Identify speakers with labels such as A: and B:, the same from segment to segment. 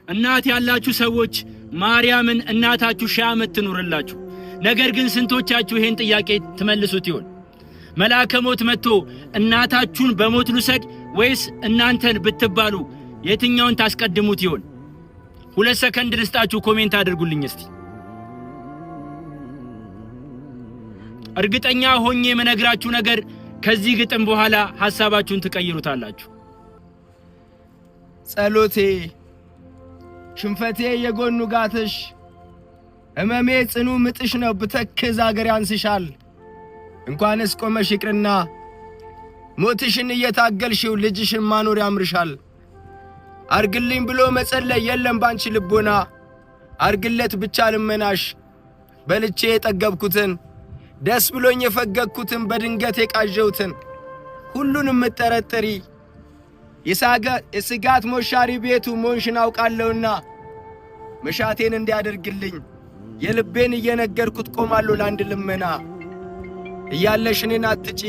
A: እናት ያላችሁ ሰዎች ማርያምን እናታችሁ ሺህ ዓመት ትኑርላችሁ። ነገር ግን ስንቶቻችሁ ይሄን ጥያቄ ትመልሱት ይሆን? መልአከ ሞት መጥቶ እናታችሁን በሞት ልውሰድ ወይስ እናንተን ብትባሉ የትኛውን ታስቀድሙት ይሆን? 2 ሰከንድ ልስጣችሁ፣ ኮሜንት አድርጉልኝ እስቲ። እርግጠኛ ሆኜ የምነግራችሁ ነገር ከዚህ ግጥም በኋላ ሐሳባችሁን ትቀይሩታላችሁ።
B: ጸሎቴ ሽንፈቴ የጎኑ ጋትሽ ሕመሜ ጽኑ ምጥሽ ነው ብተክዝ አገር ያንስሻል። እንኳንስ ቆመሽ ይቅርና ሞትሽን እየታገልሽው ልጅሽን ማኖር ያምርሻል። አርግልኝ ብሎ መጸለይ የለም ባንቺ ልቦና አርግለት ብቻ ልመናሽ በልቼ የጠገብኩትን ደስ ብሎኝ የፈገግኩትን በድንገት የቃዠውትን ሁሉንም ምጠረጥሪ የስጋት ሞሻሪ ቤቱ ሞንሽን አውቃለሁና መሻቴን እንዲያደርግልኝ የልቤን እየነገርኩት ቆማለሁ ለአንድ ልመና። እያለሽ እኔን አትጪ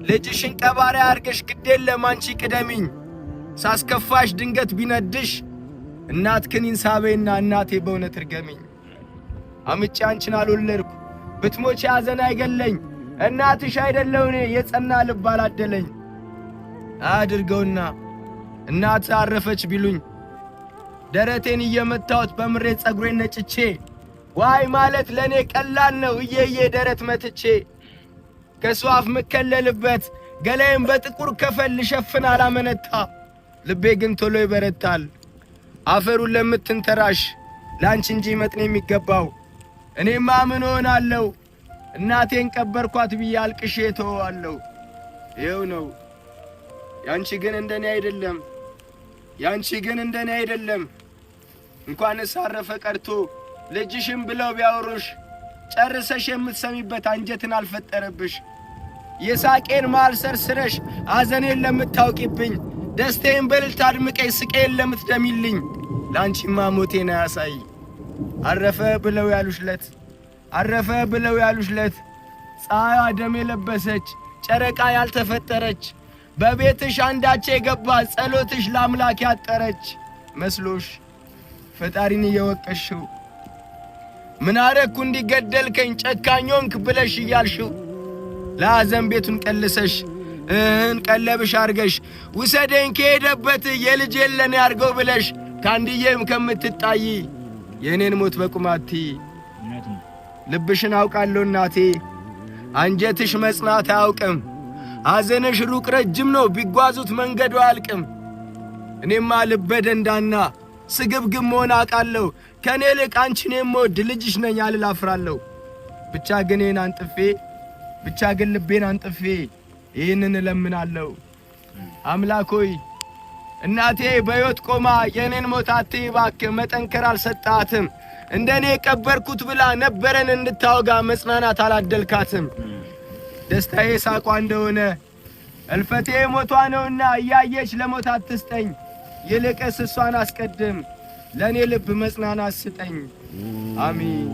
B: ልጅሽን ቀባሪ አርገሽ ግዴን ለማንቺ ቅደሚኝ። ሳስከፋሽ ድንገት ቢነድሽ እናት ክኒን ሳቤና እናቴ በእውነት እርገሚኝ። አምጪ አንቺን አልወለድኩ ብትሞች ያዘን አይገለኝ እናትሽ አይደለው እኔ የጸና ልብ አላደለኝ። አድርገውና እናት አረፈች ቢሉኝ ደረቴን እየመታሁት በምሬት ጸጉሬን ነጭቼ ዋይ ማለት ለኔ ቀላል ነው እየየ ደረት መትቼ ከሷፍ መከለልበት ገላዬን በጥቁር ከፈል ልሸፍን አላመነታ። ልቤ ግን ቶሎ ይበረታል አፈሩን ለምትንተራሽ ላንቺ እንጂ መጥኔ የሚገባው። እኔማ ምን ሆናለሁ እናቴን ቀበርኳት ብዬ አልቅሼ ተወዋለሁ። ይኸው ነው ያንቺ ግን እንደኔ አይደለም ያንቺ ግን እንደኔ አይደለም። እንኳንስ አረፈ ቀርቶ ልጅሽም ብለው ቢያወሩሽ ጨርሰሽ የምትሰሚበት አንጀትን አልፈጠረብሽ። የሳቄን ማል ሰርስረሽ አዘኔን ለምታውቂብኝ ደስቴን በልልታ አድምቀኝ ስቄን ለምትደሚልኝ ላንቺማ ሞቴን አያሳይ። አረፈ ብለው ያሉሽለት አረፈ ብለው ያሉሽለት ፀሐይዋ ደም የለበሰች ጨረቃ ያልተፈጠረች በቤትሽ አንዳቼ የገባ ጸሎትሽ ለአምላክ ያጠረች መስሎሽ ፈጣሪን እየወቀሽው ምን አረኩ እንዲገደልከኝ ጨካኞንክ ብለሽ እያልሽው ለአዘን ቤቱን ቀልሰሽ ቀለብሽ አርገሽ ውሰደኝ ከሄደበት የልጅ የለን ያርገው ብለሽ ካንድዬም ከምትጣይ የኔን ሞት በቁማቲ ልብሽን አውቃለሁ እናቴ አንጀትሽ መጽናት አያውቅም። አዘነሽ ሩቅ ረጅም ነው ቢጓዙት መንገዱ አያልቅም። እኔማ ልበ ደንዳና ስግብግብ መሆን አውቃለሁ ከኔ ልቅ አንቺን የምወድ ልጅሽ ነኝ አልላፍራለሁ። ብቻ ግን እኔን አንጥፌ ብቻ ግን ልቤን አንጥፌ ይህንን እለምናለሁ። አምላክ ሆይ እናቴ በሕይወት ቆማ የኔን ሞት አትይ እባክህ መጠንከር አልሰጣትም። እንደኔ ቀበርኩት ብላ ነበረን እንድታወጋ መጽናናት አላደልካትም። ደስታዬ ሳቋ እንደሆነ እልፈቴ ሞቷ ነውና እያየች ለሞት አትስጠኝ። ይልቅስ እሷን አስቀድም ለኔ ልብ መጽናናት ስጠኝ። አሜን።